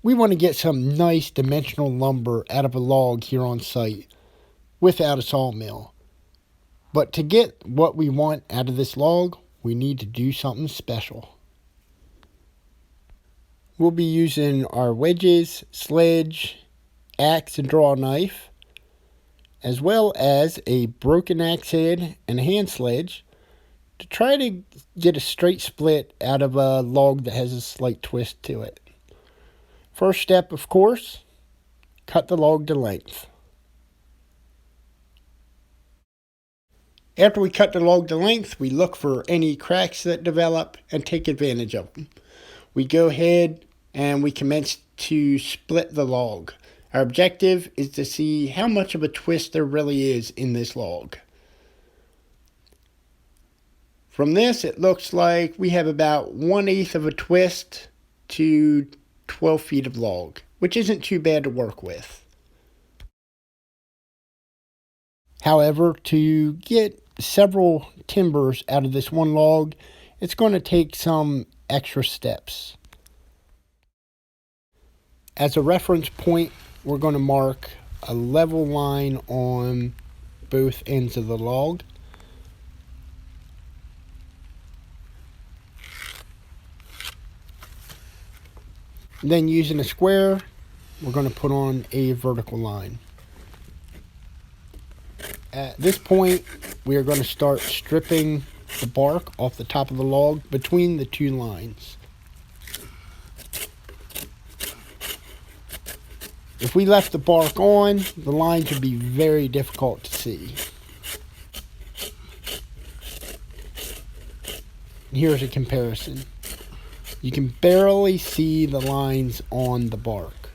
We want to get some nice dimensional lumber out of a log here on site without a sawmill. But to get what we want out of this log, we need to do something special. We'll be using our wedges, sledge, axe and draw knife, as well as a broken axe head and a hand sledge to try to get a straight split out of a log that has a slight twist to it. First step, of course, cut the log to length. After we cut the log to length, we look for any cracks that develop and take advantage of them. We go ahead and we commence to split the log. Our objective is to see how much of a twist there really is in this log. From this, it looks like we have about 1/8 of a twist to 12 feet of log, which isn't too bad to work with. However, to get several timbers out of this one log, it's going to take some extra steps. As a reference point, we're going to mark a level line on both ends of the log. Then using a square, we're going to put on a vertical line. At this point, we are going to start stripping the bark off the top of the log between the two lines. If we left the bark on, the lines would be very difficult to see. Here's a comparison. You can barely see the lines on the bark.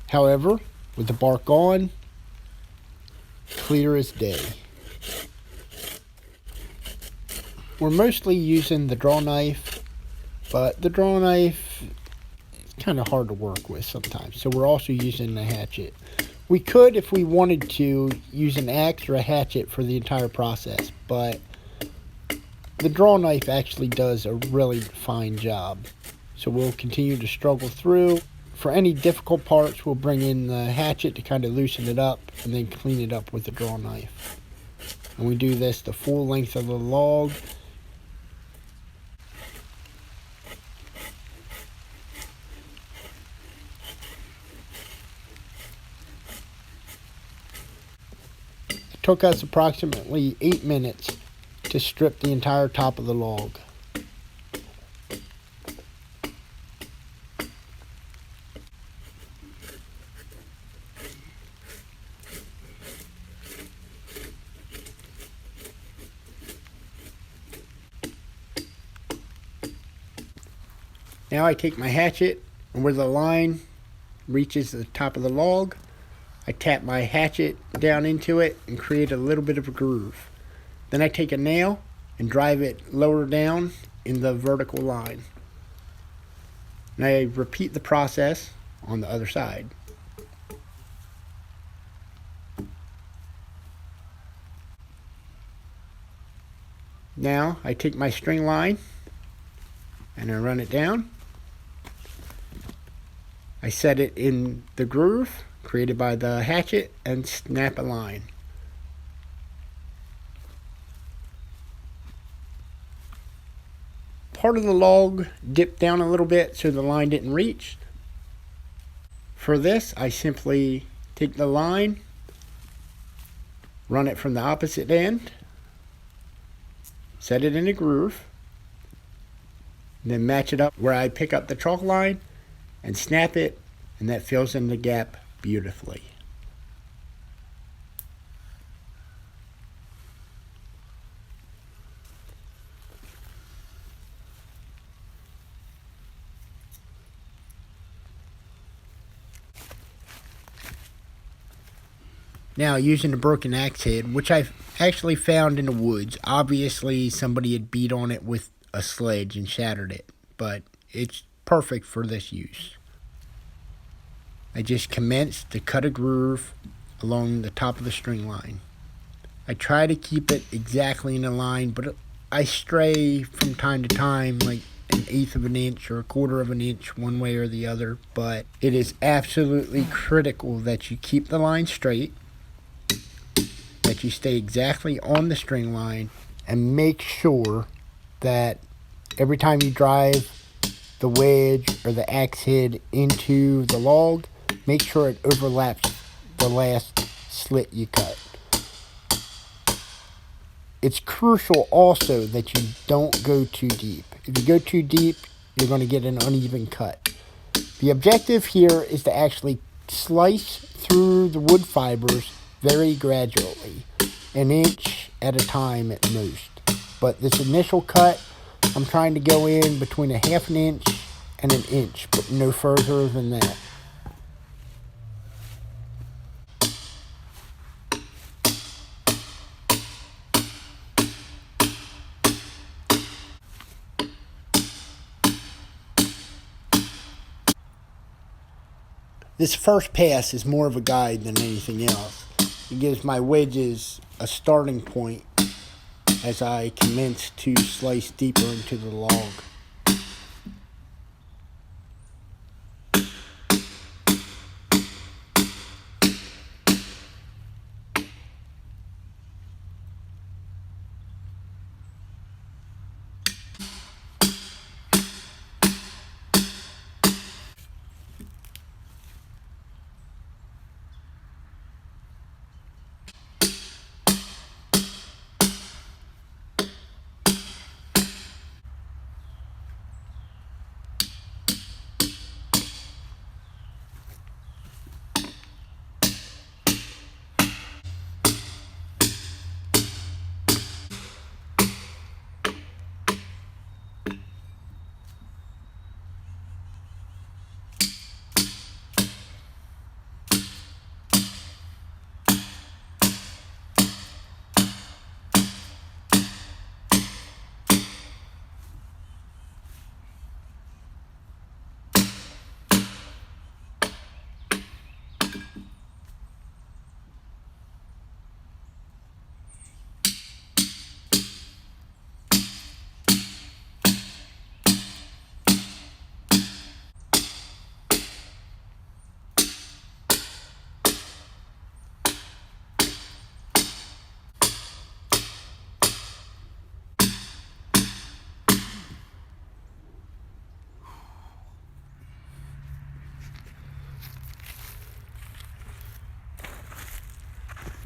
However, with the bark on, clear as day. We're mostly using the draw knife, but the draw knife is kind of hard to work with sometimes, so we're also using a hatchet. We could, if we wanted to, use an axe or a hatchet for the entire process, but the draw knife actually does a really fine job. So we'll continue to struggle through. For any difficult parts, we'll bring in the hatchet to kind of loosen it up and then clean it up with the draw knife. And we do this the full length of the log. It took us approximately 8 minutes to strip the entire top of the log. Now I take my hatchet, and where the line reaches the top of the log, I tap my hatchet down into it and create a little bit of a groove. Then I take a nail and drive it lower down in the vertical line. And I repeat the process on the other side. Now I take my string line and I run it down. I set it in the groove created by the hatchet and snap a line. Part of the log dipped down a little bit so the line didn't reach. For this, I simply take the line, run it from the opposite end, set it in a groove, then match it up where I pick up the chalk line and snap it, and that fills in the gap beautifully. Now, using a broken axe head, which I've actually found in the woods, obviously somebody had beat on it with a sledge and shattered it, but it's perfect for this use. I just commenced to cut a groove along the top of the string line. I try to keep it exactly in a line, but I stray from time to time, like an eighth of an inch or a quarter of an inch one way or the other, but it is absolutely critical that you keep the line straight, that you stay exactly on the string line, and make sure that every time you drive the wedge or the axe head into the log, make sure it overlaps the last slit you cut. It's crucial also that you don't go too deep. If you go too deep, you're going to get an uneven cut. The objective here is to actually slice through the wood fibers very gradually, an inch at a time at most. But this initial cut, I'm trying to go in between a half an inch and an inch, but no further than that. This first pass is more of a guide than anything else. It gives my wedges a starting point as I commence to slice deeper into the log.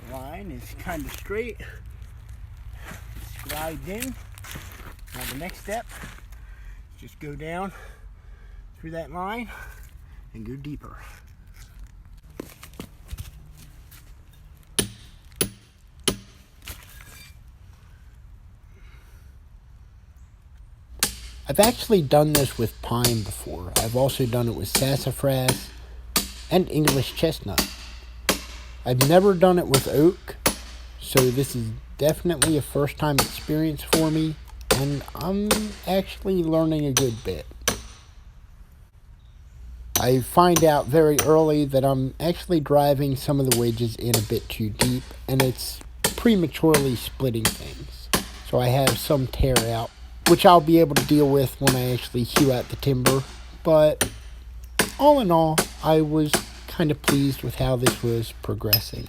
Line is kind of straight. Slide in. Now the next step is just go down through that line and go deeper. I've actually done this with pine before. I've also done it with sassafras and English chestnut. I've never done it with oak, so this is definitely a first time experience for me, and I'm actually learning a good bit. I find out very early that I'm actually driving some of the wedges in a bit too deep, and it's prematurely splitting things. So I have some tear out, which I'll be able to deal with when I actually hew out the timber, but all in all, I was kind of pleased with how this was progressing.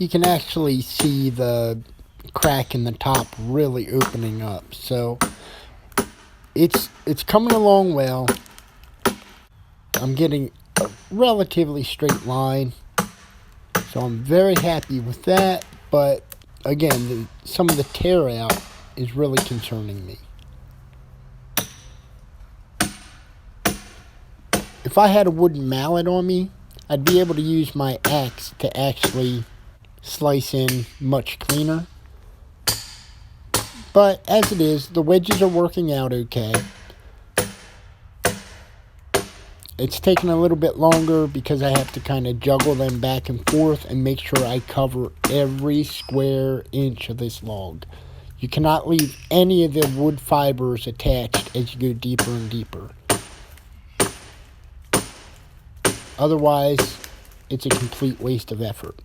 You can actually see the crack in the top really opening up. So it's coming along well. I'm getting a relatively straight line. So I'm very happy with that. But again, some of the tear out is really concerning me. If I had a wooden mallet on me, I'd be able to use my axe to actually slice in much cleaner. But as it is, the wedges are working out okay. It's taking a little bit longer because I have to kind of juggle them back and forth and make sure I cover every square inch of this log. You cannot leave any of the wood fibers attached as you go deeper and deeper. Otherwise, it's a complete waste of effort.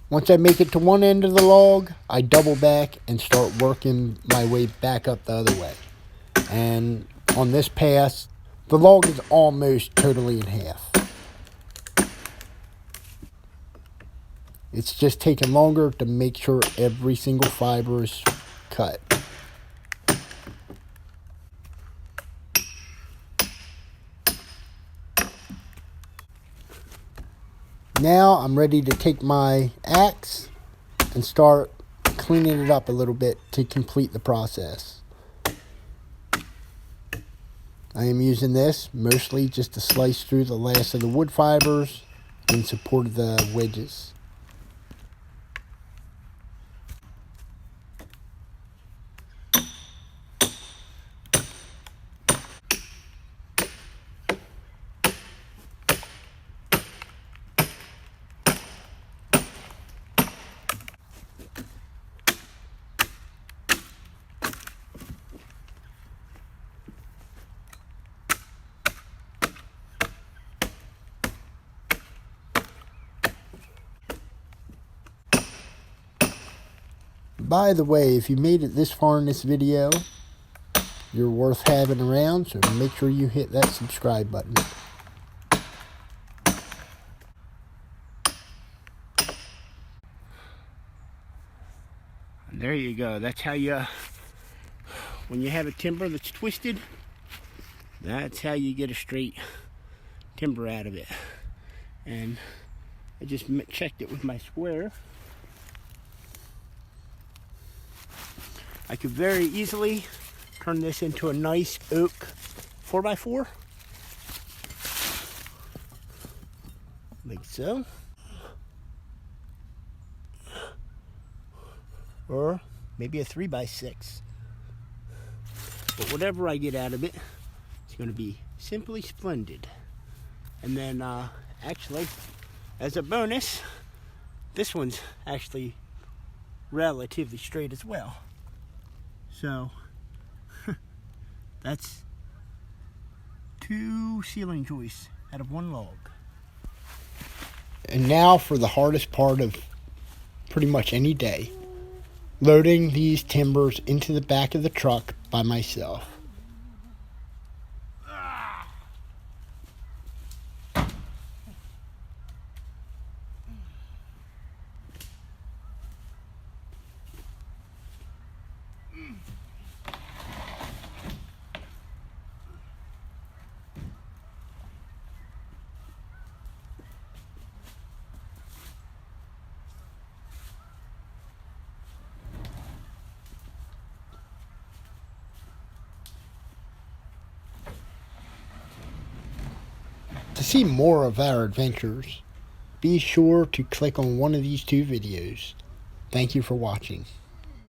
Once I make it to one end of the log, I double back and start working my way back up the other way. And on this pass, the log is almost totally in half. It's just taking longer to make sure every single fiber is cut. Now I'm ready to take my axe and start cleaning it up a little bit to complete the process. I am using this mostly just to slice through the last of the wood fibers in support of the wedges. By the way, if you made it this far in this video, you're worth having around, so make sure you hit that subscribe button. And there you go. That's how you, when you have a timber that's twisted, that's how you get a straight timber out of it. And I just checked it with my square. I could very easily turn this into a nice oak 4x4. Like so. Or maybe a 3x6. But whatever I get out of it, it's going to be simply splendid. And then actually, as a bonus, this one's actually relatively straight as well. So, that's 2 ceiling joists out of 1 log. And now for the hardest part of pretty much any day. Loading these timbers into the back of the truck by myself. To see more of our adventures, be sure to click on one of these 2 videos. Thank you for watching.